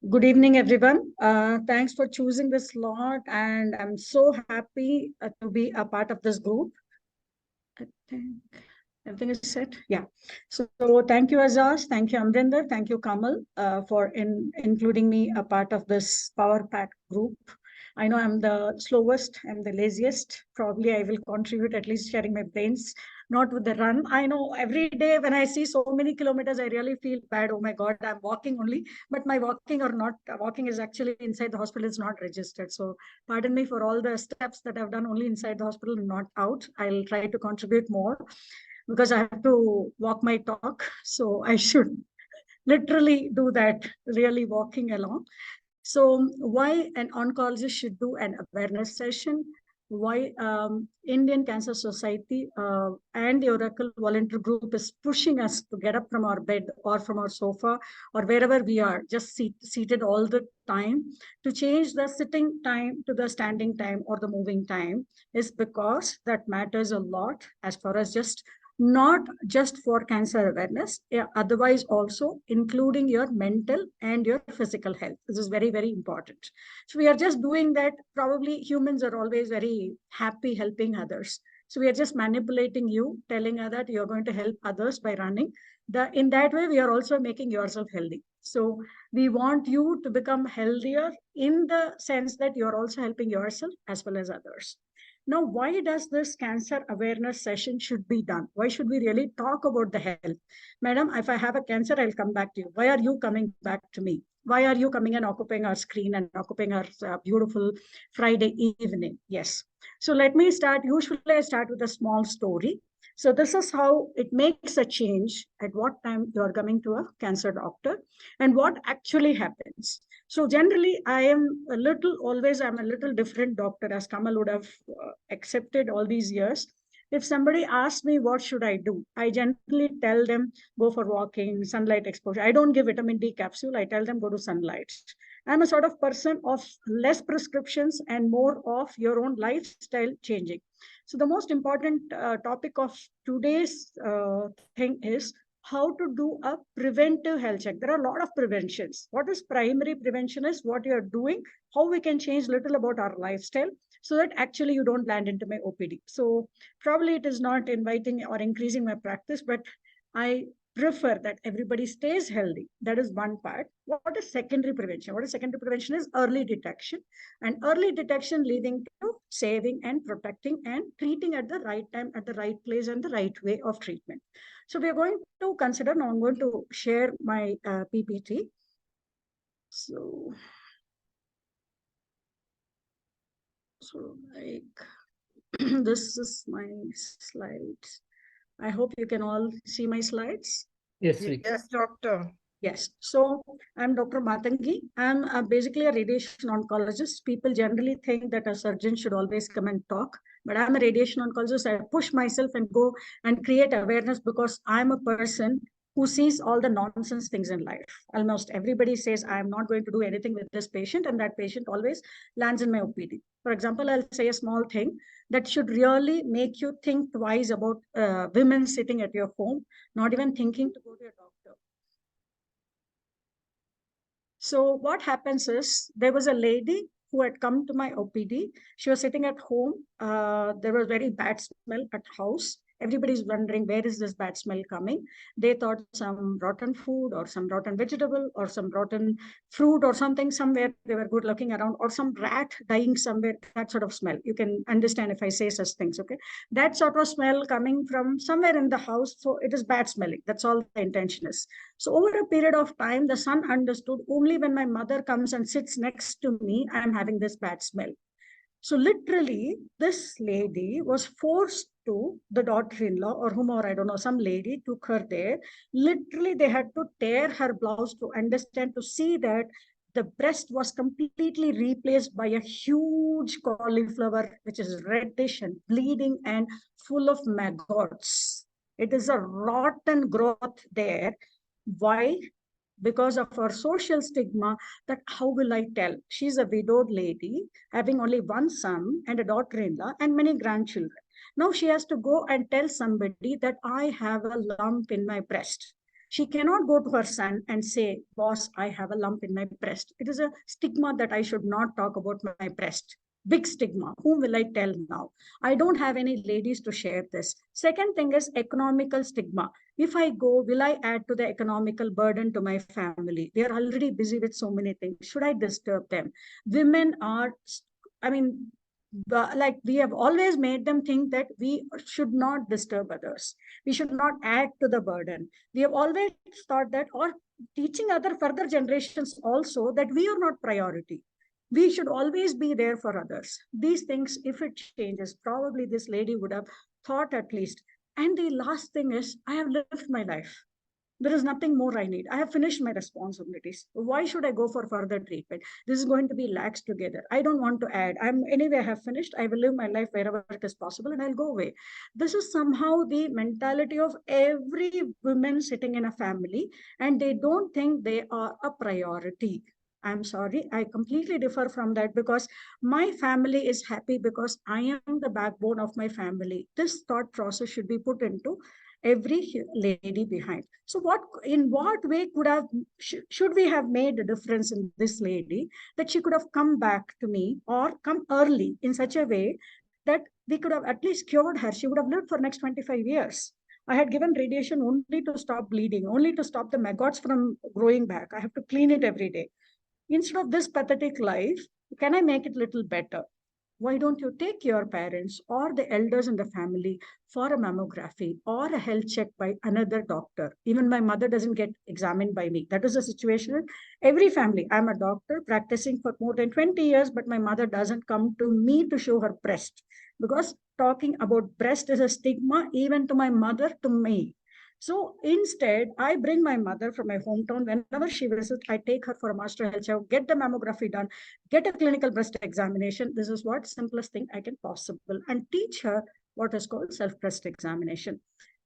Good evening, everyone. Thanks for choosing this slot, and I'm so happy to be a part of this group. I think everything is set. Yeah. So thank you, Azaz. Thank you, Amrinder. Thank you, Kamal, for including me a part of this power pack group. I know I'm the slowest, I'm the laziest. Probably I will contribute at least sharing my brains, not with the run. I know every day when I see so many kilometers, I really feel bad. Oh my God, I'm walking only, but my walking or not walking is actually inside the hospital is not registered. So pardon me for all the steps that I've done only inside the hospital, not out. I'll try to contribute more because I have to walk my talk. So I should literally do that, really walking along. So why an oncologist should do an awareness session? Why Indian Cancer Society and the Oracle Volunteer Group is pushing us to get up from our bed or from our sofa or wherever we are, just seated all the time, to change the sitting time to the standing time or the moving time is because that matters a lot as far as just not just for cancer awareness, yeah, otherwise also including your mental and your physical health. This is very, very important. So we are just doing that. Probably humans are always very happy helping others. So we are just manipulating you, telling her that you're going to help others by running. In that way, we are also making yourself healthy. So we want you to become healthier in the sense that you're also helping yourself as well as others. Now, why does this cancer awareness session should be done? Why should we really talk about the health? Madam, if I have a cancer, I'll come back to you. Why are you coming back to me? Why are you coming and occupying our screen and occupying our beautiful Friday evening? Yes. So let me start. Usually I start with a small story. So this is how it makes a change at what time you are coming to a cancer doctor and what actually happens. So generally, I'm a little different doctor, as Kamal would have accepted all these years. If somebody asks me what should I do, I generally tell them go for walking, sunlight exposure. I don't give vitamin D capsule. I tell them go to sunlight. I'm a sort of person of less prescriptions and more of your own lifestyle changing. So the most important topic of today's thing is how to do a preventive health check. There are a lot of preventions. What is primary prevention is what you're doing, how we can change little about our lifestyle so that actually you don't land into my OPD. So probably it is not inviting or increasing my practice, but I prefer that everybody stays healthy. That is one part. What is secondary prevention? What is secondary prevention is early detection, and early detection leading to saving and protecting and treating at the right time, at the right place, and the right way of treatment. So we are going to consider, now I'm going to share my PPT. So, this is my slides. I hope you can all see my slides. Yes, we can. Yes, doctor. Yes. So I'm Dr. Mathangi. I'm basically a radiation oncologist. People generally think that a surgeon should always come and talk, but I'm a radiation oncologist. I push myself and go and create awareness because I'm a person who sees all the nonsense things in life. Almost everybody says, I'm not going to do anything with this patient, and that patient always lands in my OPD. For example, I'll say a small thing that should really make you think twice about women sitting at your home, not even thinking to go to a doctor. So what happens is there was a lady who had come to my OPD. She was sitting at home. There was very bad smell at house. Everybody's wondering where is this bad smell coming. They thought some rotten food or some rotten vegetable or some rotten fruit or something somewhere. They were good looking around, or some rat dying somewhere. That sort of smell. You can understand if I say such things. Okay, that sort of smell coming from somewhere in the house. So it is bad smelling. That's all the intention is. So over a period of time, the son understood only when my mother comes and sits next to me, I'm having this bad smell. So literally, this lady was forced to, the daughter-in-law or whomever, I don't know, some lady took her there. Literally, they had to tear her blouse to understand, to see that the breast was completely replaced by a huge cauliflower, which is reddish and bleeding and full of maggots. It is a rotten growth there. Why? Because of our social stigma that how will I tell? She's a widowed lady having only one son and a daughter-in-law and many grandchildren. Now she has to go and tell somebody that I have a lump in my breast. She cannot go to her son and say, boss, I have a lump in my breast. It is a stigma that I should not talk about my breast. Big stigma. Whom will I tell now? I don't have any ladies to share this. Second thing is economical stigma. If I go, will I add to the economical burden to my family? They are already busy with so many things. Should I disturb them? Women are, I mean, like we have always made them think that we should not disturb others. We should not add to the burden. We have always thought that, or teaching other further generations also, that we are not priority. We should always be there for others. These things, if it changes, probably this lady would have thought at least. And the last thing is, I have lived my life. There is nothing more I need. I have finished my responsibilities. Why should I go for further treatment? This is going to be lax together. I don't want to add. I'm anyway, I have finished. I will live my life wherever it is possible and I'll go away. This is somehow the mentality of every woman sitting in a family, and they don't think they are a priority. I'm sorry, I completely differ from that, because my family is happy because I am the backbone of my family. This thought process should be put into every lady behind. So in what way should we have made a difference in this lady, that she could have come back to me or come early in such a way that we could have at least cured her? She would have lived for next 25 years. I had given radiation only to stop bleeding, only to stop the maggots from growing back. I have to clean it every day. Instead of this pathetic life, can I make it little better? Why don't you take your parents or the elders in the family for a mammography or a health check by another doctor? Even my mother doesn't get examined by me. That is the situation in every family. I'm a doctor practicing for more than 20 years, but my mother doesn't come to me to show her breast, because talking about breast is a stigma even to my mother, to me. So instead, I bring my mother from my hometown. Whenever she visits, I take her for a master health check, get the mammography done, get a clinical breast examination. This is what simplest thing I can possible, and teach her what is called self breast examination.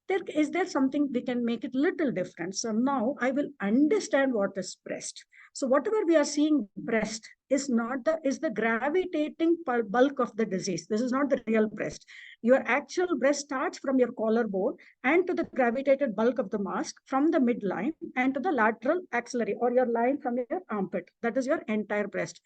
There something we can make it little different? So now I will understand what is breast. So whatever we are seeing breast is not the is the gravitating bulk of the disease. This is not the real breast. Your actual breast starts from your collarbone and to the gravitated bulk of the mask, from the midline and to the lateral axillary, or your line from your armpit. That is your entire breast.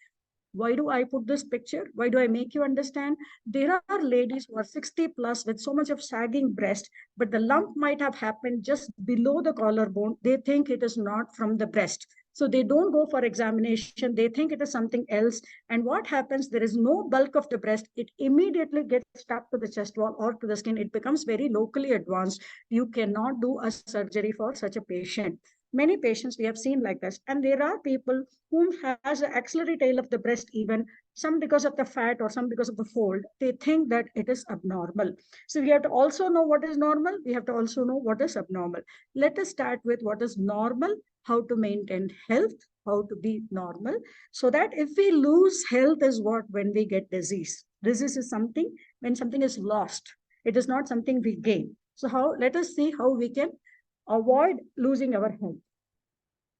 Why do I put this picture? Why do I make you understand? There are ladies who are 60 plus with so much of sagging breast, but the lump might have happened just below the collarbone. They think it is not from the breast. So they don't go for examination. They think it is something else. And what happens? There is no bulk of the breast. It immediately gets stuck to the chest wall or to the skin. It becomes very locally advanced. You cannot do a surgery for such a patient. Many patients we have seen like this. And there are people who has an axillary tail of the breast, even some because of the fat or some because of the fold. They think that it is abnormal. So we have to also know what is normal. We have to also know what is abnormal. Let us start with what is normal, how to maintain health, how to be normal, so that if we lose health is what when we get disease. Disease is something when something is lost. It is not something we gain. So let us see how we can avoid losing our health.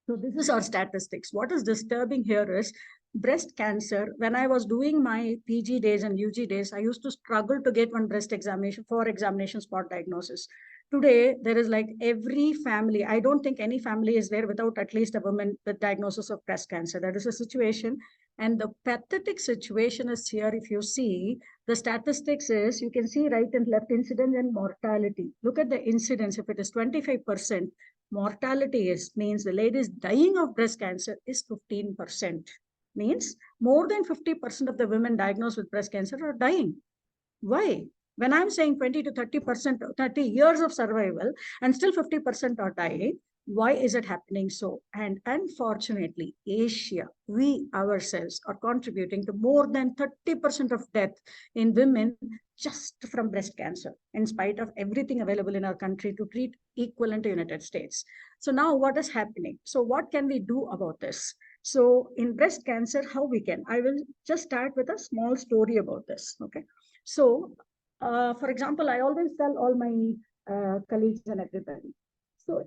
So this is our statistics. What is disturbing here is breast cancer. When I was doing my PG days and UG days, I used to struggle to get one breast examination for examination spot diagnosis. Today, there is like every family. I don't think any family is there without at least a woman with diagnosis of breast cancer. That is a situation. And the pathetic situation is here. If you see the statistics is, you can see right and left incidence and mortality. Look at the incidence. If it is 25%, mortality is means the ladies dying of breast cancer is 15%. Means more than 50% of the women diagnosed with breast cancer are dying. Why? When I'm saying 20 to 30%, 30 years of survival, and still 50% are dying, why is it happening so? And unfortunately, Asia, we ourselves are contributing to more than 30% of death in women just from breast cancer, in spite of everything available in our country to treat equivalent to United States. So now what is happening? So what can we do about this? So in breast cancer, how we can? I will just start with a small story about this. Okay. So, for example, I always tell all my colleagues and everybody. So,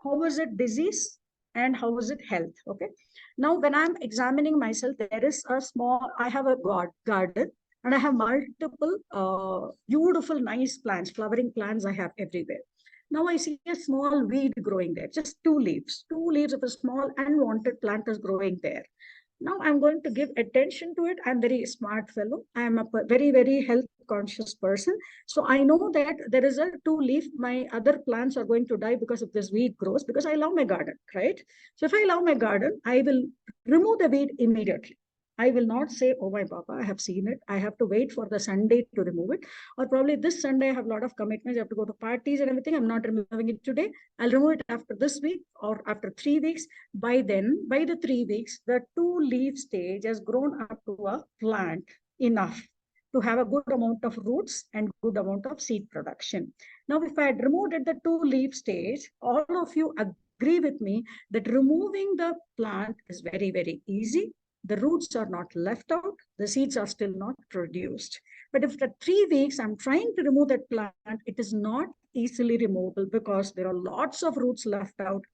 how is it disease and how is it health? Okay. Now, when I'm examining myself, there is I have a garden and I have multiple beautiful, nice plants, flowering plants I have everywhere. Now I see a small weed growing there, just two leaves of a small unwanted plant is growing there. Now I'm going to give attention to it. I'm very smart fellow. I'm a very, very health conscious person. So I know that there is a two leaf, my other plants are going to die because of this weed grows, because I love my garden, right? So if I love my garden, I will remove the weed immediately. I will not say, oh my Baba, I have seen it. I have to wait for the Sunday to remove it. Or probably this Sunday I have a lot of commitments. I have to go to parties and everything. I'm not removing it today. I'll remove it after this week or after 3 weeks. By then, by the 3 weeks, the two leaf stage has grown up to a plant enough to have a good amount of roots and good amount of seed production. Now, if I had removed at the two leaf stage, all of you agree with me that removing the plant is very, very easy. The roots are not left out, the seeds are still not produced. But if the 3 weeks I'm trying to remove that plant, it is not easily removable because there are lots of roots left out.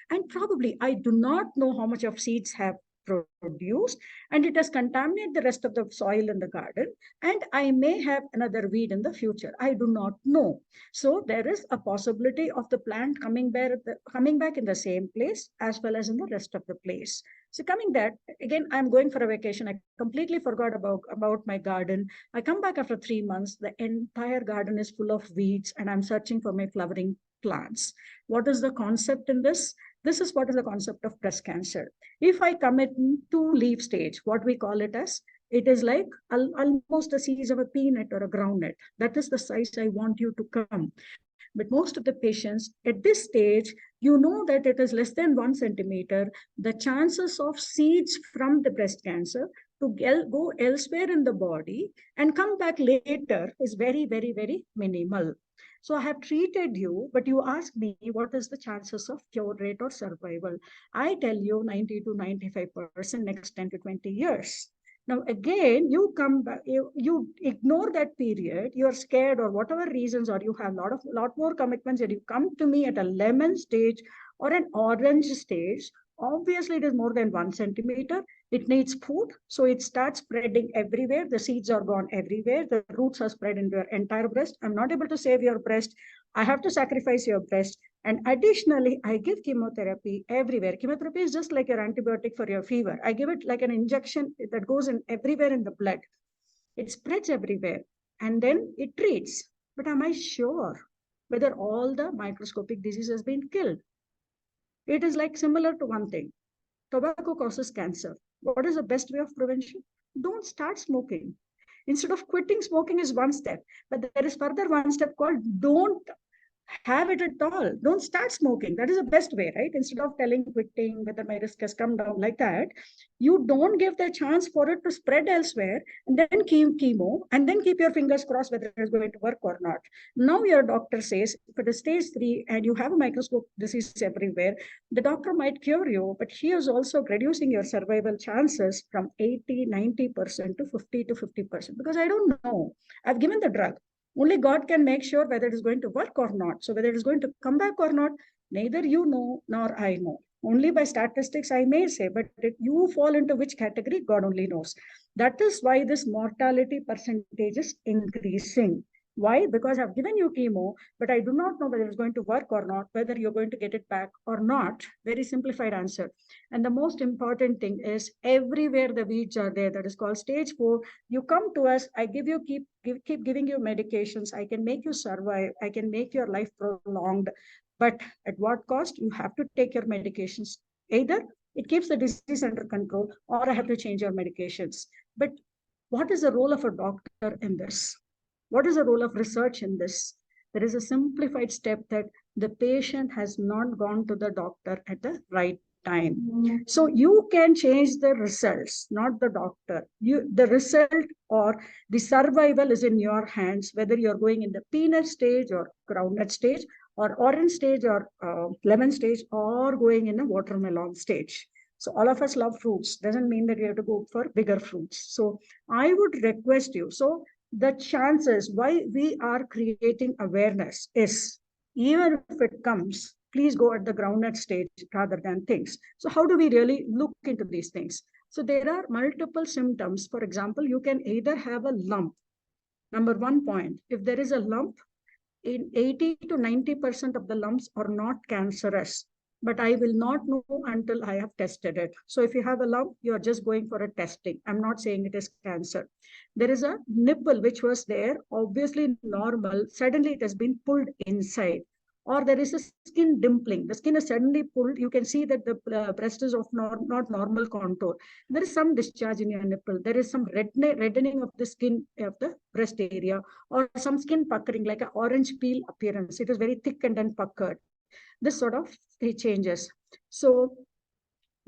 And probably I do not know how much of seeds have produced, and it has contaminated the rest of the soil in the garden, and I may have another weed in the future. I do not know. So there is a possibility of the plant coming back in the same place as well as in the rest of the place. So coming that again, I'm going for a vacation. I completely forgot about my garden. I come back after 3 months. The entire garden is full of weeds, and I'm searching for my flowering plants. What is the concept in this? This is what is the concept of breast cancer. If I come in two leaf stage, what we call it as, it is like almost the size of a peanut or a groundnut. That is the size I want you to come. But most of the patients at this stage, you know that it is less than 1 centimeter. The chances of seeds from the breast cancer to go elsewhere in the body and come back later is very, very, very minimal. So I have treated you, but you ask me what is the chances of cure rate or survival. I tell you 90 to 95% next 10 to 20 years. Now, again, you come back, you ignore that period, you're scared or whatever reasons, or you have lot more commitments, and you come to me at a lemon stage or an orange stage. Obviously, it is more than 1 centimeter. It needs food, so it starts spreading everywhere. The seeds are gone everywhere. The roots are spread into your entire breast. I'm not able to save your breast. I have to sacrifice your breast. And additionally, I give chemotherapy everywhere. Chemotherapy is just like your antibiotic for your fever. I give it like an injection that goes in everywhere in the blood. It spreads everywhere and then it treats. But am I sure whether all the microscopic disease has been killed? It is like similar to one thing. Tobacco causes cancer. What is the best way of prevention? Don't start smoking. Instead of quitting smoking is one step, but there is further one step called don't have it at all. Don't start smoking. That is the best way, right? Instead of telling quitting whether my risk has come down like that, you don't give the chance for it to spread elsewhere and then keep chemo and then keep your fingers crossed whether it is going to work or not. Now your doctor says if it is stage 3 and you have a microscope disease everywhere, the doctor might cure you, but she is also reducing your survival chances from 80-90% to 50 to 50% because I don't know. I've given the drug. Only God can make sure whether it is going to work or not. So whether it is going to come back or not, neither you know nor I know. Only by statistics I may say, but if you fall into which category, God only knows. That is why this mortality percentage is increasing. Why? Because I've given you chemo, but I do not know whether it's going to work or not, whether you're going to get it back or not. Very simplified answer. And the most important thing is everywhere the weeds are there, that is called stage 4. You come to us, I give you keep giving you medications. I can make you survive. I can make your life prolonged. But at what cost? You have to take your medications. Either it keeps the disease under control, or I have to change your medications. But what is the role of a doctor in this? What is the role of research in this? There is a simplified step that the patient has not gone to the doctor at the right time. So you can change the results, not the doctor. The result or the survival is in your hands, whether you're going in the peanut stage or groundnut stage or orange stage or lemon stage or going in a watermelon stage. So all of us love fruits. Doesn't mean that we have to go for bigger fruits. So I would request you. So the chances why we are creating awareness is even if it comes, please go at the groundnut stage rather than things. So how do we really look into these things? So there are multiple symptoms. For example, you can either have a lump. Number 1 point, if there is a lump, in 80 to 90% of the lumps are not cancerous, but I will not know until I have tested it. So if you have a lump, you are just going for a testing. I'm not saying it is cancer. There is a nipple which was there, obviously normal. Suddenly it has been pulled inside. Or there is a skin dimpling. The skin is suddenly pulled. You can see that the breast is of not normal contour. There is some discharge in your nipple. There is some reddening of the skin of the breast area, or some skin puckering, like an orange peel appearance. It is very thick and then puckered. This sort of changes. So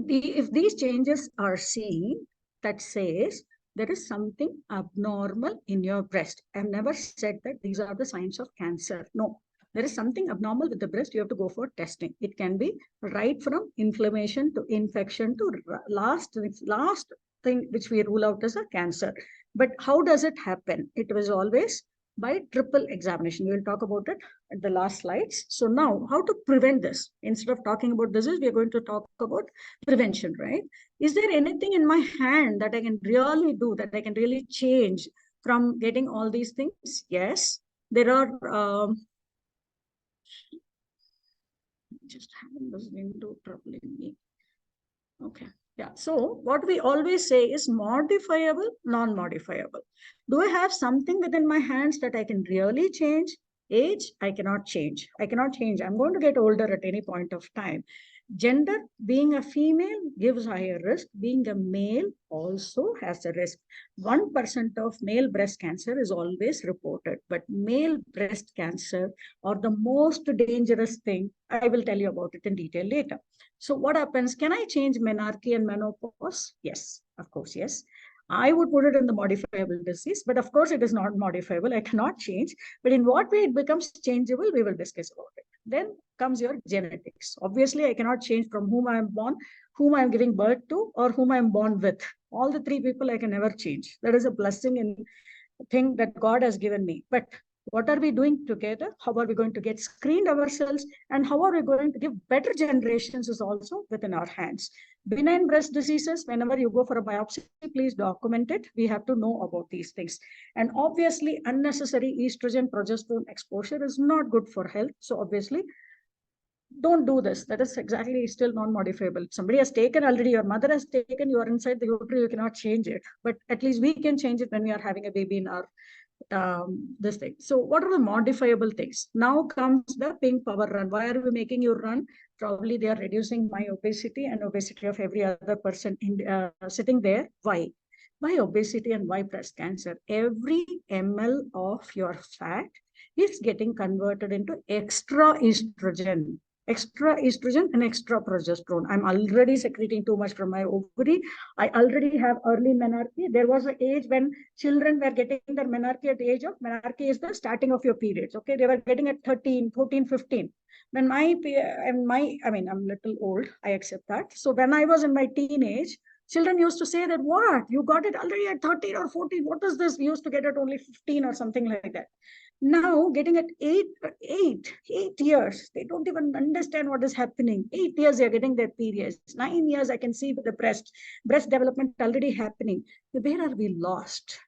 if these changes are seen, that says there is something abnormal in your breast. I've never said that these are the signs of cancer. No, there is something abnormal with the breast. You have to go for testing. It can be right from inflammation to infection to last thing which we rule out as a cancer. But how does it happen? It was always by triple examination. We will talk about it at the last slides. So now, how to prevent this? Instead of talking about disease, we are going to talk about prevention, right? Is there anything in my hand that I can really do, that I can really change from getting all these things? Yes, there are. Just having this window troubling me. Okay. Yeah. So what we always say is modifiable, non-modifiable. Do I have something within my hands that I can really change? Age, I cannot change. I cannot change. I'm going to get older at any point of time. Gender, being a female gives higher risk. Being a male also has a risk. 1% of male breast cancer is always reported, but male breast cancer are the most dangerous thing. I will tell you about it in detail later. So what happens? Can I change menarche and menopause? Yes, of course, yes. I would put it in the modifiable disease, but of course it is not modifiable. I cannot change. But in what way it becomes changeable, we will discuss about it. Then comes your genetics. Obviously, I cannot change from whom I am born, whom I am giving birth to, or whom I am born with. All the three people I can never change. That is a blessing and thing that God has given me. But what are we doing together? How are we going to get screened ourselves? And how are we going to give better generations is also within our hands. Benign breast diseases, whenever you go for a biopsy, please document it. We have to know about these things. And obviously, unnecessary estrogen, progesterone exposure is not good for health. So obviously, don't do this. That is exactly still non-modifiable. Somebody has taken already, your mother has taken, you are inside the uterus, you cannot change it. But at least we can change it when we are having a baby in our this thing. So what are the modifiable things? Now comes the pink power run. Why are we making you run? Probably they are reducing my obesity and obesity of every other person sitting there. Why? Why obesity and why breast cancer? Every ml of your fat is getting converted into extra estrogen and extra progesterone. I'm already secreting too much from my ovary. I already have early menarche. There was an age when children were getting their menarche at the age of, menarche is the starting of your periods. Okay. They were getting at 13, 14, 15. When I mean, I'm a little old. I accept that. So when I was in my teenage, children used to say that, what? You got it already at 13 or 14. What is this? We used to get it only 15 or something like that. Now getting at 8 years, they don't even understand what is happening. 8 years they're getting their periods. 9 years I can see with the breast development already happening. Where are we lost?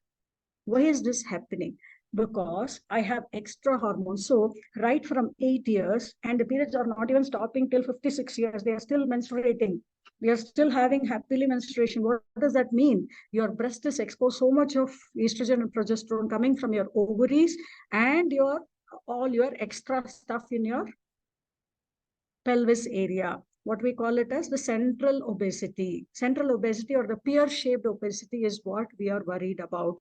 Why is this happening? Because I have extra hormones. So right from 8 years, and the periods are not even stopping till 56 years, they are still menstruating. We are still having happily menstruation. What does that mean? Your breast is exposed so much of estrogen and progesterone coming from your ovaries and all your extra stuff in your pelvis area. What we call it as the central obesity. Central obesity or the pear-shaped obesity is what we are worried about.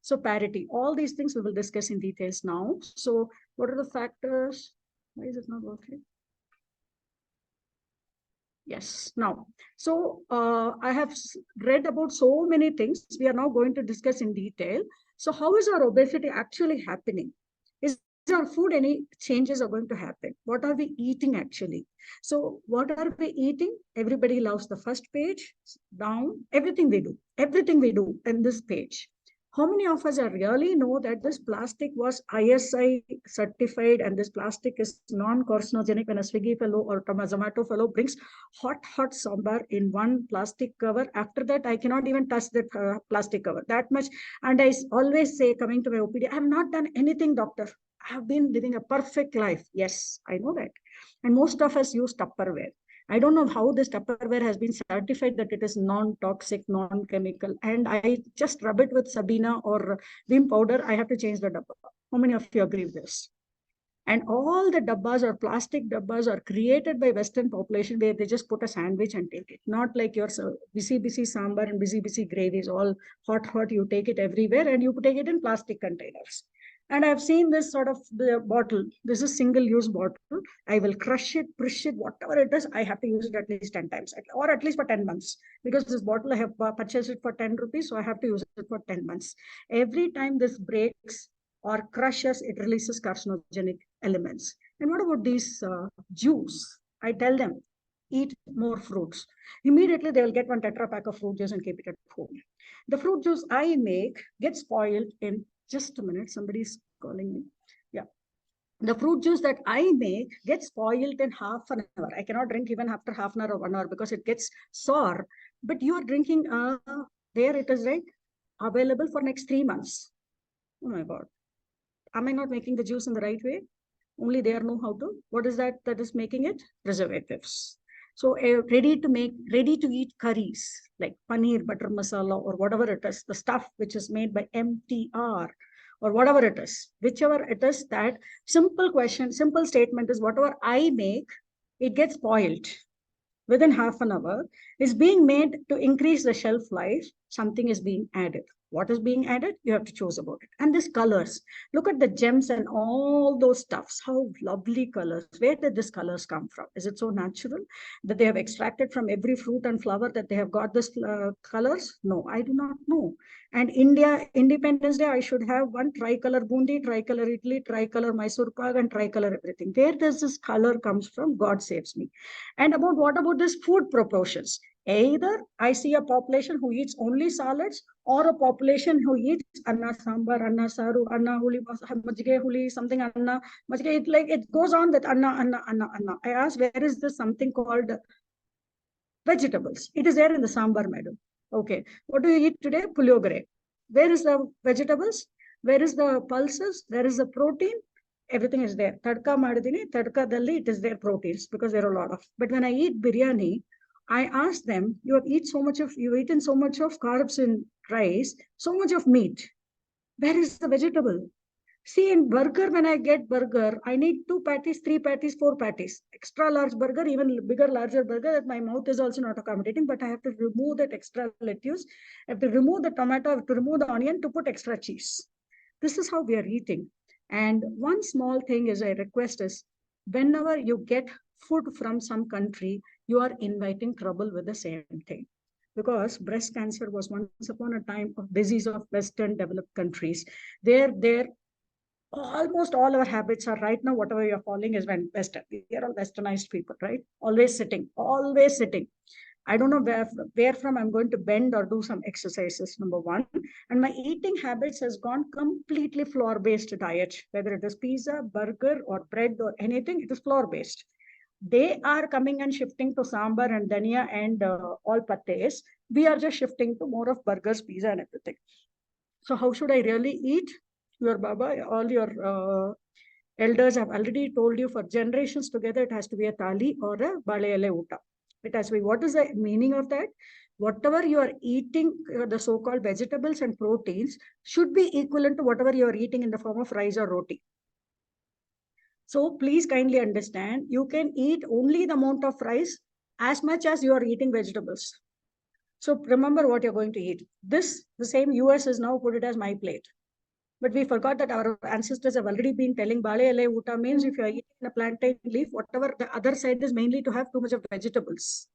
So parity, all these things we will discuss in details now. So what are the factors? Why is it not working? Yes, now. So I have read about so many things. We are now going to discuss in detail. So how is our obesity actually happening? Is our food, any changes are going to happen? What are we eating actually? So what are we eating? Everybody loves the first page, down, everything we do in this page. How many of us are really know that this plastic was ISI certified and this plastic is non-carcinogenic? When a Swiggy fellow or a Zomato fellow brings hot sambar in one plastic cover, after that I cannot even touch that plastic cover, that much. And I always say, coming to my OPD, I have not done anything, doctor. have been living a perfect life. Yes, I know that. And most of us use Tupperware. I don't know how this Tupperware has been certified that it is non-toxic, non-chemical. And I just rub it with Sabina or Vim powder. I have to change the dabba. How many of you agree with this? And all the dabbas or plastic dabbas are created by Western population where they just put a sandwich and take it. Not like your busy sambar and busy gravies, all hot. You take it everywhere and you take it in plastic containers. And I've seen this sort of the bottle. This is single-use bottle. I will crush it, push it, whatever it is. I have to use it at least 10 times, or at least for 10 months. Because this bottle I have purchased it for 10 rupees, so I have to use it for 10 months. Every time this breaks or crushes, it releases carcinogenic elements. And what about these juice? I tell them, eat more fruits. Immediately they will get one Tetra pack of fruit juice and keep it at home. The fruit juice I make gets spoiled in just a minute. Somebody's calling me. Yeah. The fruit juice that I make gets spoiled in half an hour. I cannot drink even after half an hour or 1 hour because it gets sour. But you are drinking, there it is, right? Available for next 3 months. Oh my God. Am I not making the juice in the right way? Only they know how to. What is that is making it? Preservatives. So ready to eat curries like paneer, butter masala, or whatever it is, the stuff which is made by MTR or whatever it is, whichever it is, that simple statement is whatever I make, it gets spoiled within half an hour, is being made to increase the shelf life. Something is being added. What is being added? You have to choose about it. And these colors, look at the gems and all those stuffs. How lovely colors. Where did these colors come from? Is it so natural that they have extracted from every fruit and flower that they have got this colors? No, I do not know. And India, Independence Day, I should have one tricolor bundi, tricolor Italy, tricolor Mysore pak, and tricolor everything. Where does this color comes from? God saves me. And what about this food proportions? Either I see a population who eats only salads or a population who eats anna sambar, anna saru, anna huli, majge huli, something anna, majge, it goes on with anna. I asked, where is this something called vegetables? It is there in the sambar, madam. Okay. What do you eat today? Puliogare. Where is the vegetables? Where is the pulses? Where is the protein? Everything is there. Tadka madidini, tadka dalli, it is there proteins because there are a lot of. But when I eat biryani, I ask them, you've eaten so much of carbs in rice, so much of meat. Where is the vegetable? See, in burger, when I get burger, I need 2 patties, 3 patties, 4 patties. Extra large burger, even bigger, larger burger, that my mouth is also not accommodating, but I have to remove that extra lettuce. I have to remove the tomato, I have to remove the onion to put extra cheese. This is how we are eating. And one small thing is I request is, whenever you get food from some country, you are inviting trouble with the same thing. Because breast cancer was once upon a time a disease of Western developed countries. There almost all our habits are right now, whatever you're following is when Western. We are all westernized people, right? Always sitting, always sitting. I don't know where from I'm going to bend or do some exercises, number one. And my eating habits has gone completely flour-based diet, whether it is pizza, burger, or bread or anything, it is flour-based. They are coming and shifting to sambar and dhania and all pates. We are just shifting to more of burgers, pizza, and everything. So how should I really eat? Your Baba, all your elders have already told you for generations together, it has to be a thali or a bale uta. It has to be. What is the meaning of that? Whatever you are eating, the so-called vegetables and proteins should be equivalent to whatever you are eating in the form of rice or roti. So please kindly understand, you can eat only the amount of rice as much as you are eating vegetables. So remember what you're going to eat. The same US is now put it as my plate. But we forgot that our ancestors have already been telling Bale ele uta means if you are eating a plantain leaf, whatever the other side is mainly to have too much of vegetables.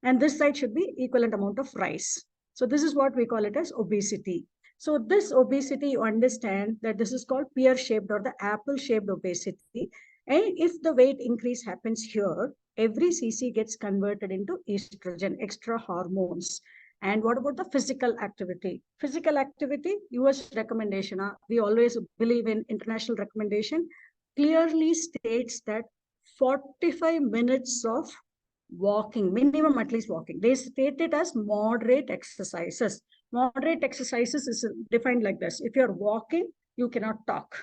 And this side should be equivalent amount of rice. So this is what we call it as obesity. So this obesity, you understand that this is called pear-shaped or the apple-shaped obesity. And if the weight increase happens here, every cc gets converted into estrogen, extra hormones. And what about the physical activity? Physical activity, US recommendation, we always believe in international recommendation, clearly states that 45 minutes of walking, minimum at least walking. They state it as moderate exercises. Moderate exercises is defined like this. If you're walking, you cannot talk.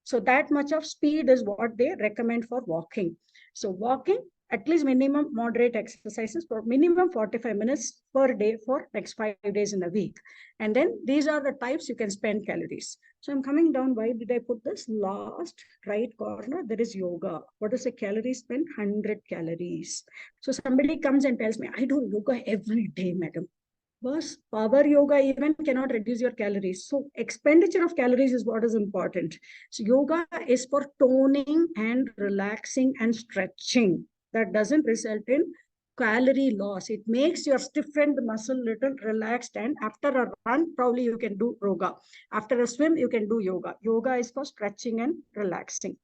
So that much of speed is what they recommend for walking. So walking, at least minimum moderate exercises for minimum 45 minutes per day for next 5 days in a week. And then these are the types you can spend calories. So I'm coming down. Why did I put this? Last right corner, there is yoga. What is a calorie spend? 100 calories. So somebody comes and tells me, I do yoga every day, madam. Boss, power yoga even cannot reduce your calories. So expenditure of calories is what is important. So yoga is for toning and relaxing and stretching. That doesn't result in calorie loss. It makes your stiffened muscle little relaxed, and after a run, probably you can do yoga. After a swim, you can do yoga. Yoga is for stretching and relaxing.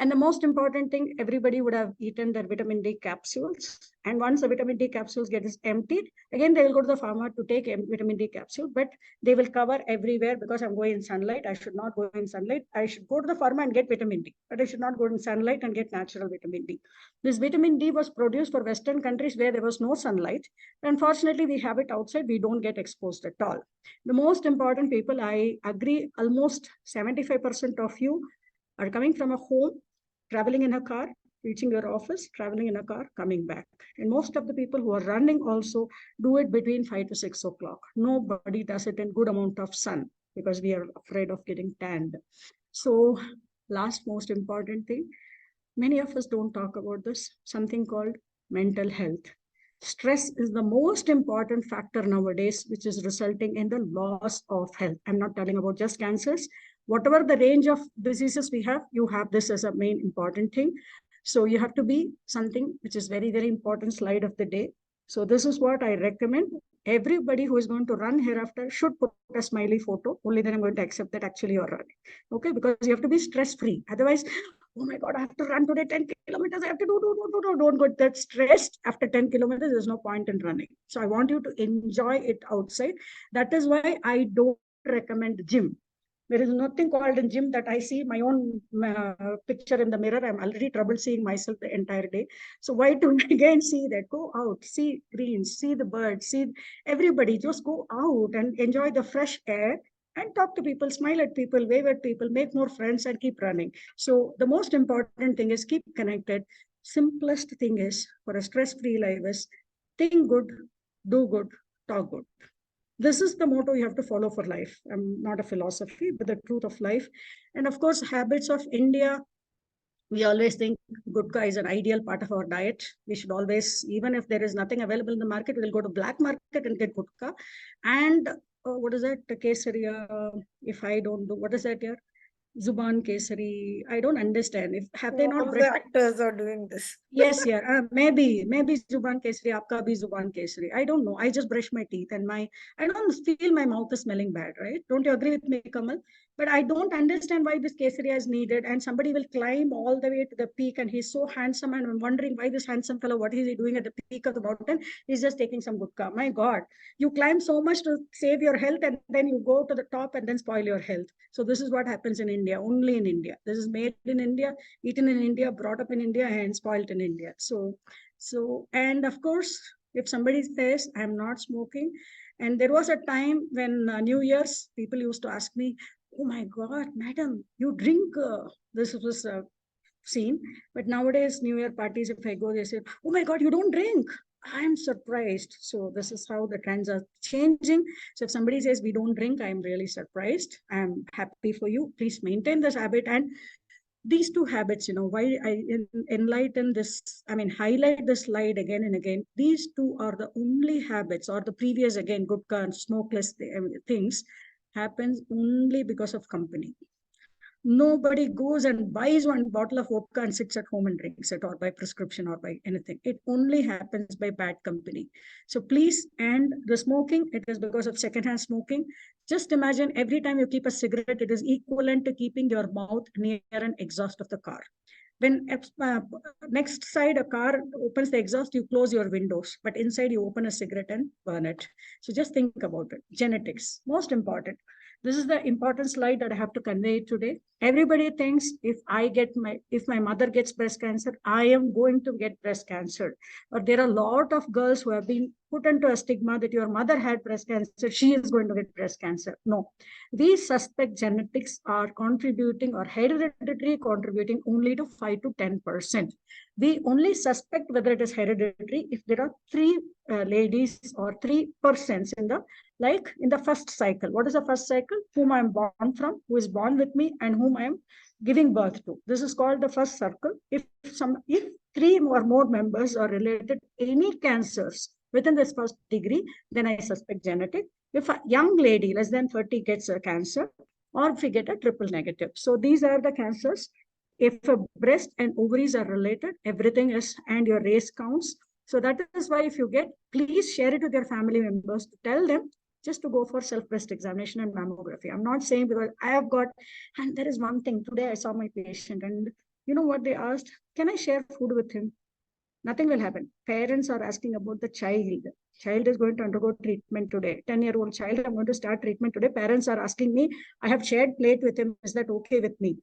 And the most important thing, everybody would have eaten their vitamin D capsules. And once the vitamin D capsules get emptied, again, they will go to the farmer to take vitamin D capsule, but they will cover everywhere because I'm going in sunlight. I should not go in sunlight. I should go to the farmer and get vitamin D, but I should not go in sunlight and get natural vitamin D. This vitamin D was produced for Western countries where there was no sunlight. Unfortunately, we have it outside. We don't get exposed at all. The most important people, I agree, almost 75% of you are coming from a home, traveling in a car, reaching your office, traveling in a car, coming back. And most of the people who are running also do it between 5 to 6 o'clock. Nobody does it in good amount of sun because we are afraid of getting tanned. So last most important thing, many of us don't talk about this, something called mental health. Stress is the most important factor nowadays, which is resulting in the loss of health. I'm not telling about just cancers. Whatever the range of diseases we have, you have this as a main important thing. So you have to be something which is very, very important slide of the day. So this is what I recommend. Everybody who is going to run hereafter should put a smiley photo. Only then I'm going to accept that actually you're running. Okay, because you have to be stress-free. Otherwise, oh my God, I have to run today 10 kilometers. I have to don't get that stressed. After 10 kilometers, there's no point in running. So I want you to enjoy it outside. That is why I don't recommend gym. There is nothing called in gym that I see my own picture in the mirror. I'm already trouble seeing myself the entire day. So why to again see that? Go out, see greens, see the birds, see everybody. Just go out and enjoy the fresh air and talk to people, smile at people, wave at people, make more friends and keep running. So the most important thing is keep connected. Simplest thing is for a stress-free life is think good, do good, talk good. This is the motto you have to follow for life. Not a philosophy, but the truth of life. And of course, habits of India. We always think gutka is an ideal part of our diet. We should always, even if there is nothing available in the market, we'll go to black market and get gutka. And what is that? The kesaria. If I don't do, what is that here? Zuban Kesari. I don't understand. If have they not All the actors are doing this. Yes, yeah, maybe Zuban Kesari, aapka bhi Zuban Kesari. I don't know. I just brush my teeth and I don't feel my mouth is smelling bad, right? Don't you agree with me, Kamal? But I don't understand why this Kesari is needed, and somebody will climb all the way to the peak and he's so handsome, and I'm wondering why this handsome fellow, what is he doing at the peak of the mountain? He's just taking some gutka. My God, you climb so much to save your health and then you go to the top and then spoil your health. So this is what happens in India, only in India. This is made in India, eaten in India, brought up in India, and spoiled in India. And of course, if somebody says I'm not smoking, and there was a time when New Year's people used to ask me, "Oh my God, madam, you drink?" This was a scene, but nowadays New Year parties, if I go, they say, "Oh my God, you don't drink." I'm surprised. So this is how the trends are changing. So if somebody says we don't drink, I'm really surprised. I'm happy for you. Please maintain this habit. And these two habits, why I enlighten this, I mean, highlight this slide again and again. These two are the only habits, or the previous, again, gutka and smokeless things happens only because of company. Nobody goes and buys one bottle of vodka and sits at home and drinks it, or by prescription or by anything. It only happens by bad company. So please, and the smoking, it is because of secondhand smoking. Just imagine every time you keep a cigarette, it is equivalent to keeping your mouth near an exhaust of the car. When next side a car opens the exhaust, you close your windows, but inside you open a cigarette and burn it. So just think about it. Genetics, most important. This is the important slide that I have to convey today. Everybody thinks if my mother gets breast cancer, I am going to get breast cancer. Or there are a lot of girls who have been put into a stigma that your mother had breast cancer, she is going to get breast cancer. No, we suspect genetics are contributing or hereditary contributing only to 5 to 10%. We only suspect whether it is hereditary if there are three ladies or three persons in the first cycle. What is the first cycle? Whom I am born from, who is born with me, and whom I am giving birth to. This is called the first circle. If three or more members are related to any cancers within this first degree, then I suspect genetic. If a young lady less than 30 gets a cancer, or if we get a triple negative. So these are the cancers. If a breast and ovaries are related, everything is, and your race counts. So that is why if you get, please share it with your family members to tell them just to go for self-breast examination and mammography. I'm not saying because I have got, and there is one thing. Today I saw my patient and you know what they asked? Can I share food with him? Nothing will happen. Parents are asking about the child. Child is going to undergo treatment today. 10-year-old child, I'm going to start treatment today. Parents are asking me, I have shared plate with him. Is that okay with me?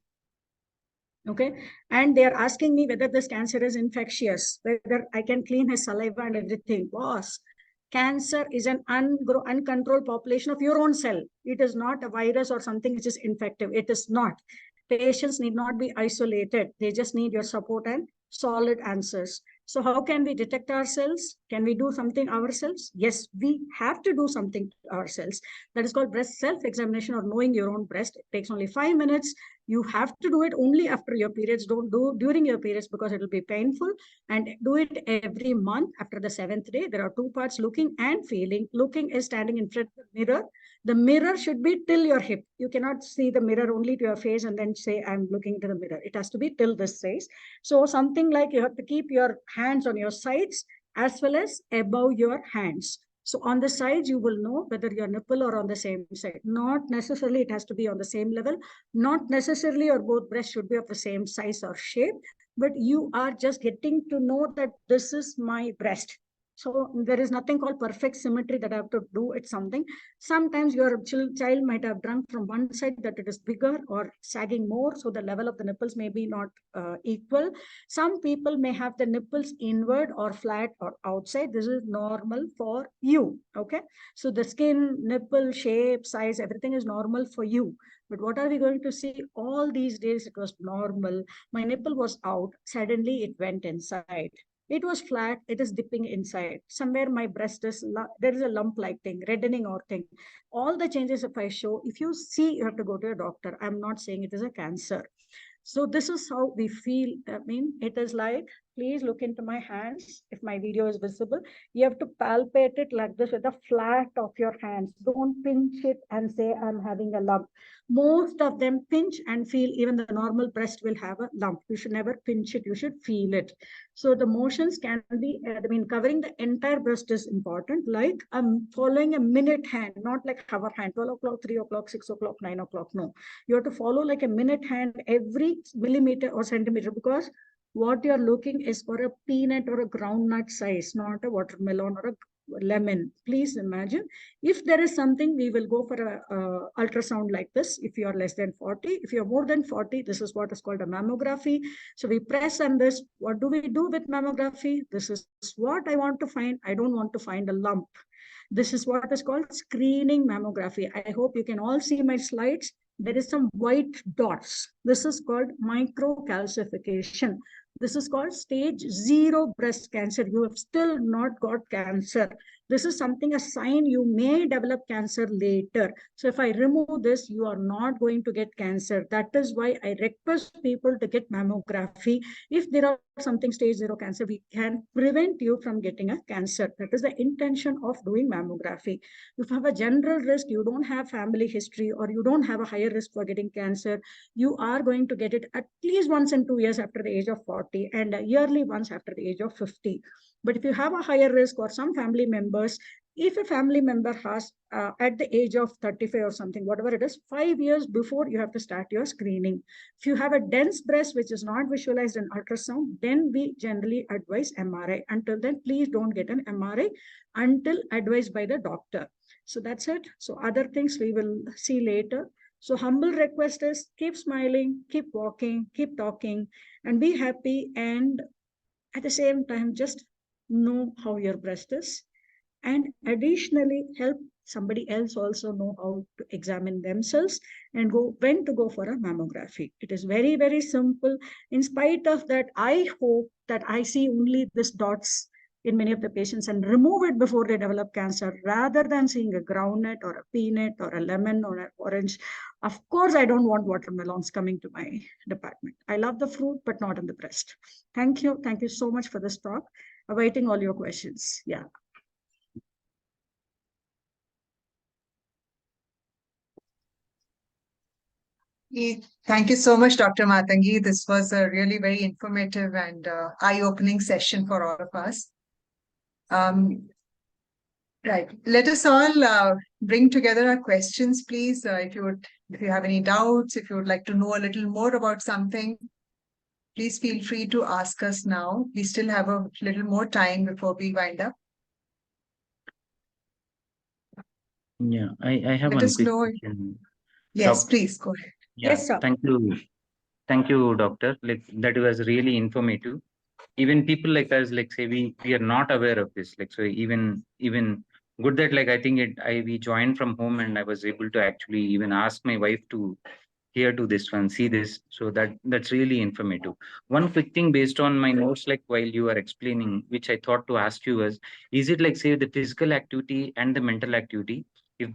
Okay. And they are asking me whether this cancer is infectious, whether I can clean his saliva and everything. Boss, cancer is an uncontrolled population of your own cell. It is not a virus or something which is infective. It is not. Patients need not be isolated. They just need your support and solid answers. So how can we detect ourselves? Can we do something ourselves? Yes, we have to do something ourselves. That is called breast self-examination or knowing your own breast. It takes only 5 minutes. You have to do it only after your periods. Don't do during your periods because it will be painful. And do it every month after the 7th day. There are two parts, looking and feeling. Looking is standing in front of the mirror. The mirror should be till your hip. You cannot see the mirror only to your face and then say, I'm looking into the mirror. It has to be till this size. So something like you have to keep your hands on your sides as well as above your hands. So on the sides, you will know whether your nipple are on the same side. Not necessarily it has to be on the same level. Not necessarily or both breasts should be of the same size or shape, but you are just getting to know that this is my breast. So there is nothing called perfect symmetry that I have to do. It's something. Sometimes your child might have drunk from one side that it is bigger or sagging more. So the level of the nipples may be not equal. Some people may have the nipples inward or flat or outside. This is normal for you. Okay. So the skin, nipple, shape, size, everything is normal for you. But what are we going to see? All these days it was normal. My nipple was out. Suddenly it went inside. It was flat. It is dipping inside. Somewhere my breast is, there is a lump like thing, reddening or thing. All the changes if I show, if you see, you have to go to a doctor. I'm not saying it is a cancer. So this is how we feel. I mean, it is like, please look into my hands. If my video is visible, you have to palpate it like this with the flat of your hands. Don't pinch it and say, I'm having a lump. Most of them pinch and feel. Even the normal breast will have a lump. You should never pinch it. You should feel it. So the motions can be, covering the entire breast is important, like following a minute hand, not like hover hand, 12 o'clock, 3 o'clock, 6 o'clock, 9 o'clock. No, you have to follow like a minute hand every millimeter or centimeter, because what you're looking is for a peanut or a groundnut size, not a watermelon or a lemon. Please imagine, if there is something, we will go for a ultrasound like this. If you are less than 40, if you're more than 40, this is what is called a mammography. So we press on this. What do we do with mammography? This is what I want to find. I don't want to find a lump. This is what is called screening mammography. I hope you can all see my slides. There is some white dots. This is called microcalcification. This is called stage 0 breast cancer. You have still not got cancer. This is something, a sign you may develop cancer later. So if I remove this, you are not going to get cancer. That is why I request people to get mammography. If there are something stage 0 cancer, we can prevent you from getting a cancer. That is the intention of doing mammography. If you have a general risk, you don't have family history, or you don't have a higher risk for getting cancer, you are going to get it at least once in 2 years after the age of 40 and yearly once after the age of 50. But if you have a higher risk or some family members, if a family member has at the age of 35 or something, whatever it is, 5 years before you have to start your screening. If you have a dense breast which is not visualized in ultrasound, then we generally advise MRI. Until then, please don't get an MRI until advised by the doctor. So that's it. So other things we will see later. So humble request is keep smiling, keep walking, keep talking, and be happy. And at the same time, just know how your breast is, and additionally help somebody else also know how to examine themselves and go when to go for a mammography. It is very, very simple. In spite of that, I hope that I see only this dots in many of the patients and remove it before they develop cancer rather than seeing a groundnut or a peanut or a lemon or an orange. Of course, I don't want watermelons coming to my department. I love the fruit, but not in the breast. Thank you. Thank you so much for this talk. Awaiting all your questions. Yeah. Thank you so much, Dr. Mathangi. This was a really very informative and eye-opening session for all of us. Right. Let us all bring together our questions, please. If you have any doubts, if you would like to know a little more about something, please feel free to ask us now. We still have a little more time before we wind up. Yeah, I have Let one us quick know. question. Yes, Doc, please go ahead. yeah, Yes, sir. thank you, doctor. Like that was really informative. Even people like us, like say we are not aware of this. Like so, even good that like I think we joined from home and I was able to actually even ask my wife to here to this one, see this. So that's really informative. One quick thing based on my notes, like while you are explaining, which I thought to ask you was, is it like say the physical activity and the mental activity, if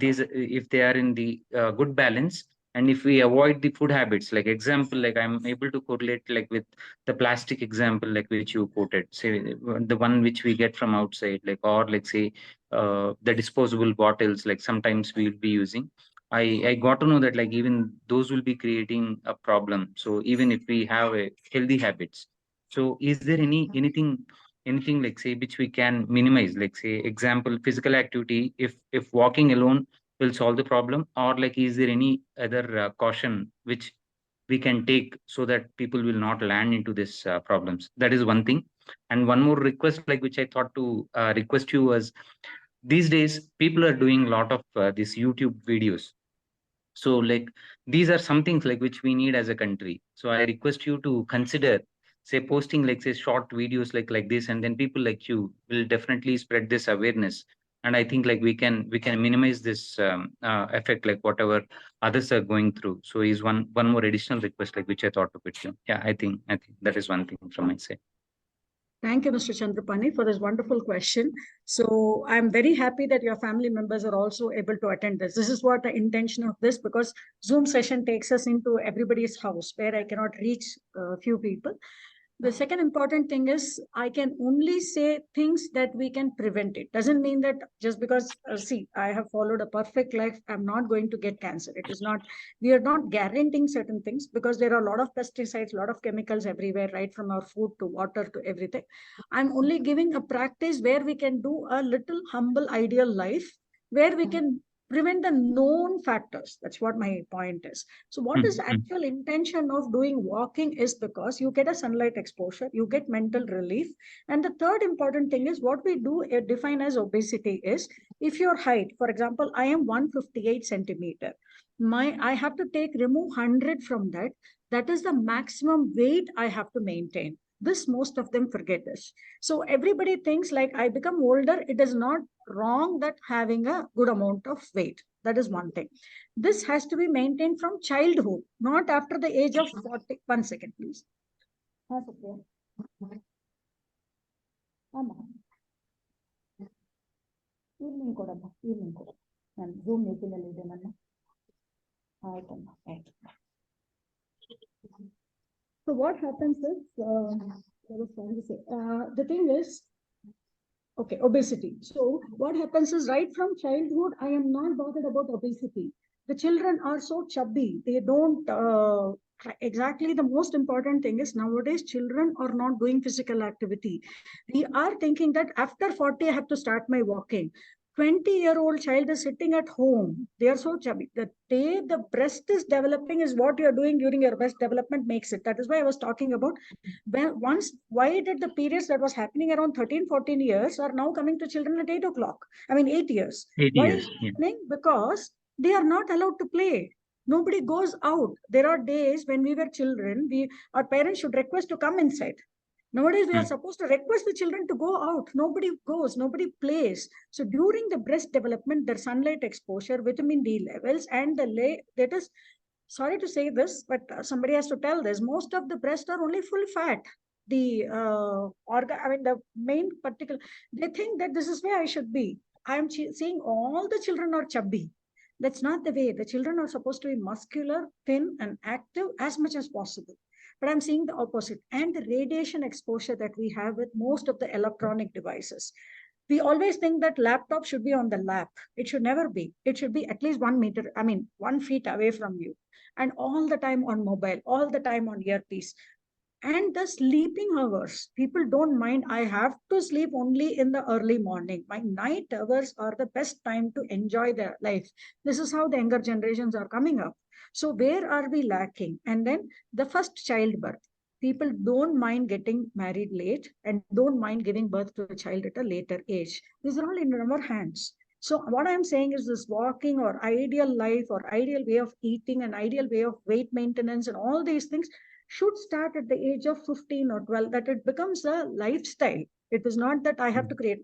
they are in the good balance, and if we avoid the food habits, like example, like I'm able to correlate like with the plastic example, like which you quoted, say the one which we get from outside, like or like say the disposable bottles, like sometimes we'll be using. I got to know that like even those will be creating a problem. So even if we have a healthy habits, so is there anything like say which we can minimize? Like say example, physical activity. If walking alone will solve the problem, or like is there any other caution which we can take so that people will not land into this problems? That is one thing. And one more request, like which I thought to request you was, these days people are doing a lot of these YouTube videos. So like these are some things like which we need as a country. So I request you to consider say posting like say short videos like this, and then people like you will definitely spread this awareness. And I think like we can minimize this effect like whatever others are going through. So is one more additional request like which I thought to put you. Yeah, I think that is one thing from my side. Thank you, Mr. Chandrapani, for this wonderful question. So I'm very happy that your family members are also able to attend this. This is what the intention of this, because Zoom session takes us into everybody's house where I cannot reach a few people. The second important thing is I can only say things that we can prevent it. Doesn't mean that just because, see, I have followed a perfect life, I'm not going to get cancer. It is not, we are not guaranteeing certain things because there are a lot of pesticides, a lot of chemicals everywhere, right from our food to water to everything. I'm only giving a practice where we can do a little humble ideal life where we can prevent the known factors. That's what my point is. So what is the Mhm. actual intention of doing walking is because you get a sunlight exposure, you get mental relief. And the third important thing is what we do define as obesity is if your height, for example, I am 158 centimeter, I have to remove 100 from that. That is the maximum weight I have to maintain. This most of them forget this. So everybody thinks like I become older, it is not wrong that having a good amount of weight. That is one thing. This has to be maintained from childhood, not after the age of 40. 1 second, please. That's okay. Evening ಕೊಡಮ್ಮ, evening ಕೊಡು. ನಾನು Zoom meeting ಅಲ್ಲಿ ಇದ್ದೇನಮ್ಮ. ಆಯ್ತಮ್ಮ, ಆಯ್ತು. So what happens is, I was trying to say, the thing is, okay, obesity. So what happens is right from childhood, I am not bothered about obesity. The children are so chubby. They don't, exactly the most important thing is nowadays children are not doing physical activity. We are thinking that after 40, I have to start my walking. 20-year-old child is sitting at home. They are so chubby. The day the breast is developing is what you're doing during your breast development makes it. That is why I was talking about why did the periods that was happening around 13, 14 years are now coming to children at 8 o'clock? I mean, 8 years. 8 Why years. is it Yeah. happening? Because they are not allowed to play. Nobody goes out. There are days when we were children, our parents should request to come inside. Nowadays, we are supposed to request the children to go out. Nobody goes, nobody plays. So during the breast development, their sunlight exposure, vitamin D levels, and that is, sorry to say this, but somebody has to tell this. Most of the breasts are only full fat. The main particular, they think that this is where I should be. I am seeing all the children are chubby. That's not the way. The children are supposed to be muscular, thin, and active as much as possible. But I'm seeing the opposite. And the radiation exposure that we have with most of the electronic devices. We always think that laptop should be on the lap. It should never be. It should be at least 1 meter, 1 feet away from you. And all the time on mobile, all the time on earpiece. And the sleeping hours, people don't mind. I have to sleep only in the early morning. My night hours are the best time to enjoy their life. This is how the younger generations are coming up. So where are we lacking? And then the first childbirth. People don't mind getting married late and don't mind giving birth to a child at a later age. These are all in our hands. So what I'm saying is this walking or ideal life or ideal way of eating and ideal way of weight maintenance and all these things should start at the age of 15 or 12, that it becomes a lifestyle. It is not that I have to create.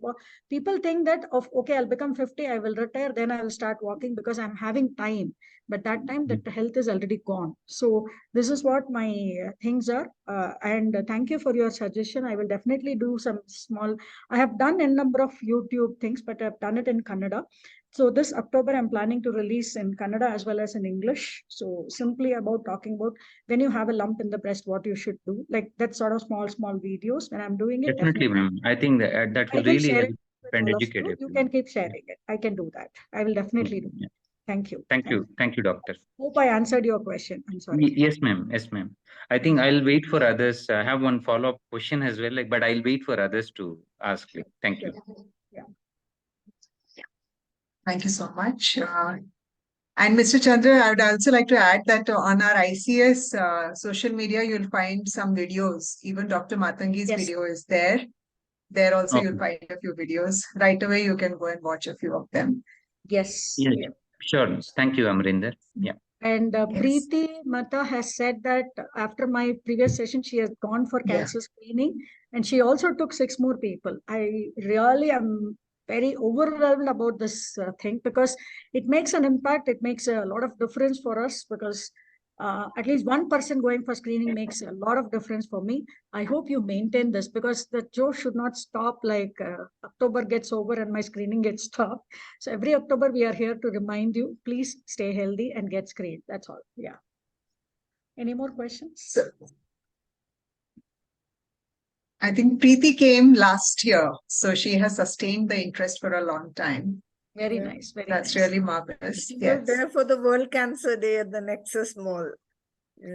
People think that, okay, I'll become 50, I will retire, then I will start walking because I'm having time. But that time, the health is already gone. So this is what my things are. And thank you for your suggestion. I will definitely do some small, I have done a number of YouTube things, but I've done it in Kannada. So this October, I'm planning to release in Kannada as well as in English. So simply about talking about when you have a lump in the breast, what you should do, like that sort of small videos. When I'm doing it, Definitely, ma'am. I think that I will can really share help it with and all of educate you. You everyone. can keep sharing it. I can do that. I will definitely do. Yeah. Thank you. Thank you. Thank you, doctor. Hope I answered your question. I'm sorry. Yes, ma'am. Yes, ma'am. I think I'll wait for others. I have one follow-up question as well, but I'll wait for others to ask. Thank you. Yeah. Thank you so much. And Mr. Chandra, I would also like to add that on our ICS social media, you'll find some videos. Even Dr. Mathangi's Yes. video is there. There also Okay. you'll find a few videos. Right away, you can go and watch a few of them. Yes. Yeah, Yeah. sure. Thank you, Amrinder. Yeah. And Yes. Preeti Mata has said that after my previous session, she has gone for Yeah. cancer screening and she also took 6 more people. I really am very overwhelmed about this thing because it makes an impact. It makes a lot of difference for us because at least one person going for screening makes a lot of difference for me. I hope you maintain this because the show should not stop like October gets over and my screening gets stopped. So every October, we are here to remind you, please stay healthy and get screened. That's all. Yeah. Any more questions? So, I think Preeti came last year, so she has sustained the interest for a long time. Very Yeah. nice. Very That's nice. really marvelous. We were Yes. there for the World Cancer Day at the Nexus Mall.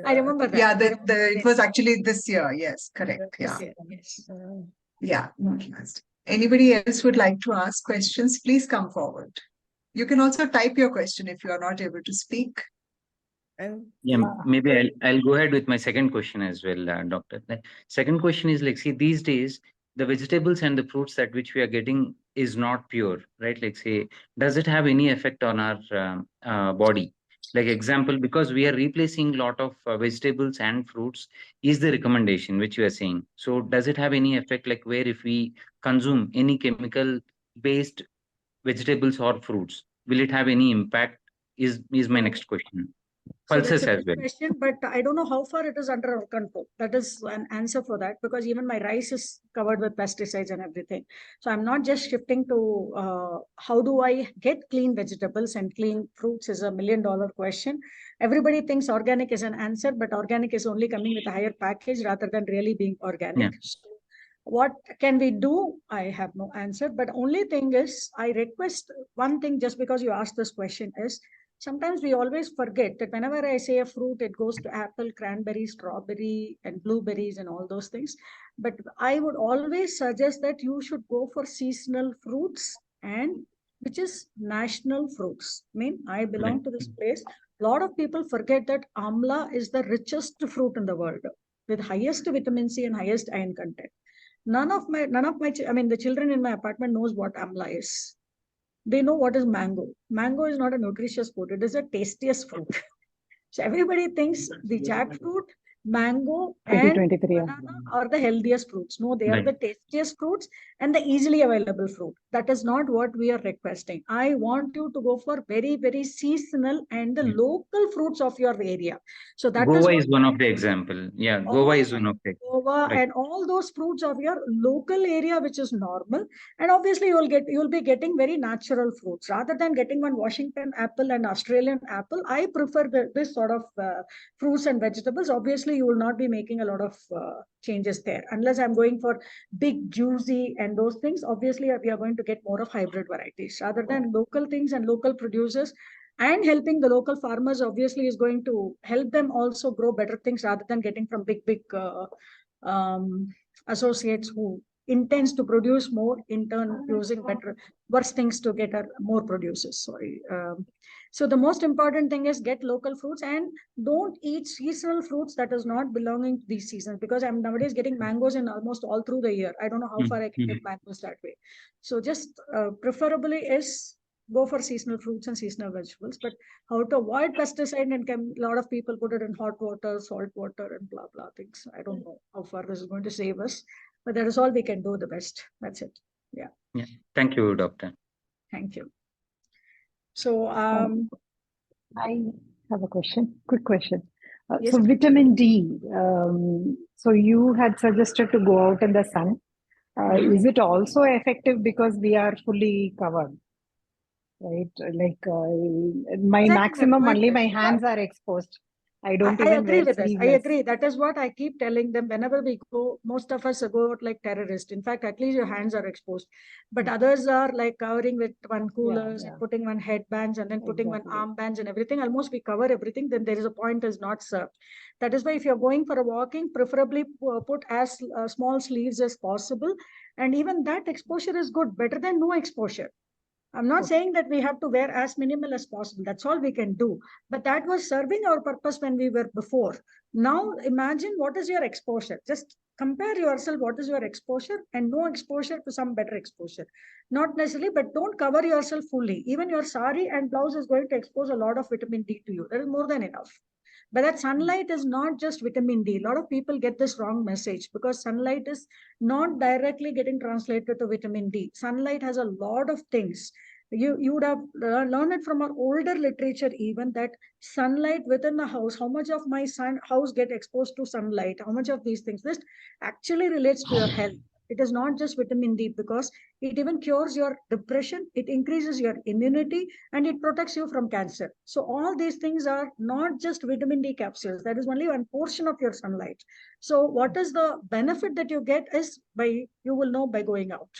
I remember that. Yeah, I remember it was actually this year. Yes, correct. Yeah. this year. Yes. Yeah. Anybody else would like to ask questions? Please come forward. You can also type your question if you are not able to speak. And Yeah, maybe I'll go ahead with my second question as well, doctor. The second question is like, see, these days the vegetables and the fruits that which we are getting is not pure, right? Like, say, does it have any effect on our body? Like example, because we are replacing lot of vegetables and fruits is the recommendation which you are saying. So does it have any effect, like where if we consume any chemical based vegetables or fruits, will it have any impact? Is my next question. So that's Pulses a as good well. question, but I don't know how far it is under our control. That is an answer for that because even my rice is covered with pesticides and everything. So I'm not just shifting to how do I get clean vegetables and clean fruits is $1 million question. Everybody thinks organic is an answer, but organic is only coming with a higher package rather than really being organic. Yeah. So what can we do? I have no answer, but only thing is I request one thing just because you asked this question is sometimes we always forget that whenever I say a fruit, it goes to apple, cranberry, strawberry, and blueberries and all those things. But I would always suggest that you should go for seasonal fruits and which is national fruits. I mean, I belong to this place. A lot of people forget that amla is the richest fruit in the world with highest vitamin C and highest iron content. I mean, the children in my apartment knows what amla is. They know what is mango. Mango is not a nutritious food. It is a tastiest fruit. So everybody thinks the jackfruit, mango, and 2023. banana are the healthiest fruits. No, they are Right. the tastiest fruits and the easily available fruit. That is not what we are requesting. I want you to go for very, very seasonal and the Yeah. local fruits of your area. So that is Goa what is one of the example. Yeah, Goa all is one of the. guava Right. and all those fruits of your local area, which is normal. And obviously you'll be getting very natural fruits rather than getting one Washington apple and Australian apple. I prefer this sort of fruits and vegetables. Obviously you will not be making a lot of changes there unless I'm going for big juicy and those things. Obviously we are going to get more of hybrid varieties rather than local things and local producers, and helping the local farmers obviously is going to help them also grow better things rather than getting from big um, associates who intends to produce more, in turn using better worse things to get more producers. Sorry. So the most important thing is get local fruits and don't eat seasonal fruits that is not belonging to these seasons, because I'm nowadays getting mangoes in almost all through the year. I don't know how far I can get mangoes that way. So just preferably is go for seasonal fruits and seasonal vegetables. But how to avoid pesticide and a lot of people put it in hot water, salt water, and blah blah things. I don't know how far this is going to save us, but that is all we can do the best. That's it. Yeah. Yeah. Thank you, doctor. Thank you. So I have a question, quick question. yes, So vitamin D, so you had suggested to go out in the sun. Is it also effective because we are fully covered, right? Like my exactly my maximum, point only is, my hands are exposed. I don't I even agree wear with this. I sleeveless. agree. That is what I keep telling them whenever we go. Most of us go out like terrorists. In fact, at least your hands are exposed. But others are like covering with one coolers and putting one headbands and then putting one armbands and everything. Almost we cover everything. Then there is a point is not served. That is why if you're going for a walking, preferably put as small sleeves as possible. And even that exposure is good, better than no exposure. I'm not saying that we have to wear as minimal as possible. That's all we can do. But that was serving our purpose when we were before. Now imagine what is your exposure. Just compare yourself what is your exposure and no exposure to some better exposure. Not necessarily, but don't cover yourself fully. Even your sari and blouse is going to expose a lot of vitamin D to you. That is more than enough. But that sunlight is not just vitamin D. A lot of people get this wrong message because sunlight is not directly getting translated to vitamin D. Sunlight has a lot of things. You would have learned it from our older literature even that sunlight within the house, how much of my house get exposed to sunlight, how much of these things, this actually relates to your health. It is not just vitamin D because it even cures your depression, it increases your immunity, and it protects you from cancer. So all these things are not just vitamin D capsules. That is only one portion of your sunlight. So what is the benefit that you get is you will know by going out.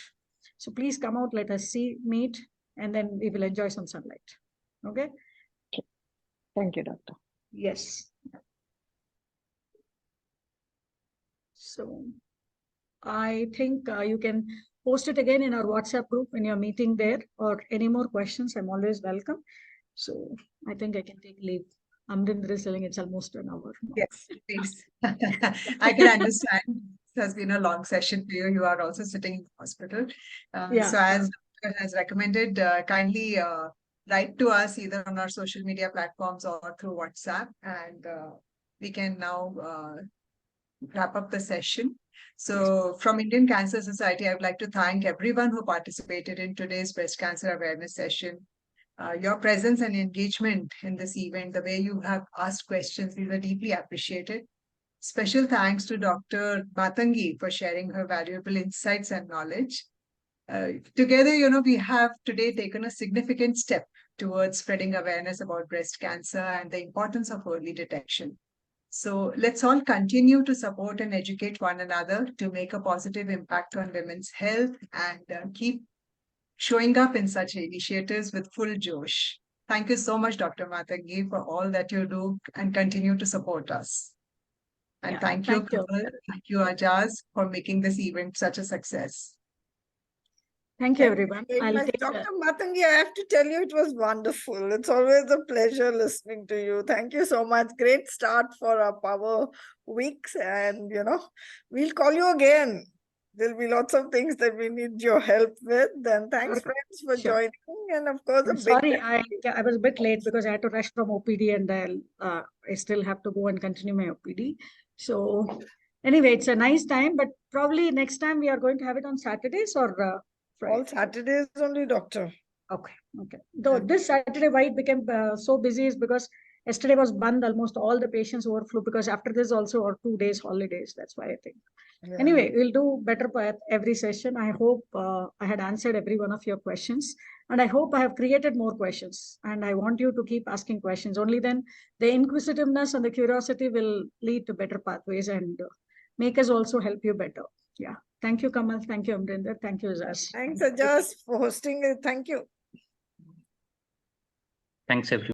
So please come out, let us meet, and then we will enjoy some sunlight. Okay? Thank you, doctor. Yes. So I think you can post it again in our WhatsApp group when you're meeting there, or any more questions, I'm always welcome. So I think I can take leave. Amrinder is telling it's almost an hour. Yes, please. I can understand. This has been a long session for you. You are also sitting in the hospital. Yeah. So as doctor has recommended, kindly write to us either on our social media platforms or through WhatsApp, and we can now wrap up the session. So from Indian Cancer Society, I would like to thank everyone who participated in today's breast cancer awareness session. Your presence and engagement in this event, the way you have asked questions, these are deeply appreciated. Special thanks to Dr. Mathangi for sharing her valuable insights and knowledge. Together, we have today taken a significant step towards spreading awareness about breast cancer and the importance of early detection. So let's all continue to support and educate one another to make a positive impact on women's health and keep showing up in such initiatives with full josh. Thank you so much, Dr. Mathangi, for all that you do and continue to support us. And thank you, thank you. Kamal, thank you, Ajaz, for making this event such a success. Thank you, Thank everyone. very I'll much. take Dr. Mathangi, I have to tell you, it was wonderful. It's always a pleasure listening to you. Thank you so much. Great start for our power weeks. And, we'll call you again. There'll be lots of things that we need your help with. Then thanks, Sure. friends, for Sure. joining. And of course, a I'm big sorry, thank I was a bit late because I had to rush from OPD and I still have to go and continue my OPD. So anyway, it's a nice time, but probably next time we are going to have it on Saturdays or Friday. all Saturdays only, Doctor. Okay, okay. Though this Saturday, why it became so busy is because yesterday was Band, almost all the patients overflew because after this also are 2 days holidays. That's why I think. Yeah. Anyway, we'll do better at every session. I hope I had answered every one of your questions. And I hope I have created more questions. And I want you to keep asking questions. Only then the inquisitiveness and the curiosity will lead to better pathways and make us also help you better. Yeah. Thank you, Kamal. Thank you, Amrinder. Thank you, Azaz. Thanks, Thank you. Ajas, for hosting it. Thank you. Thanks, everyone.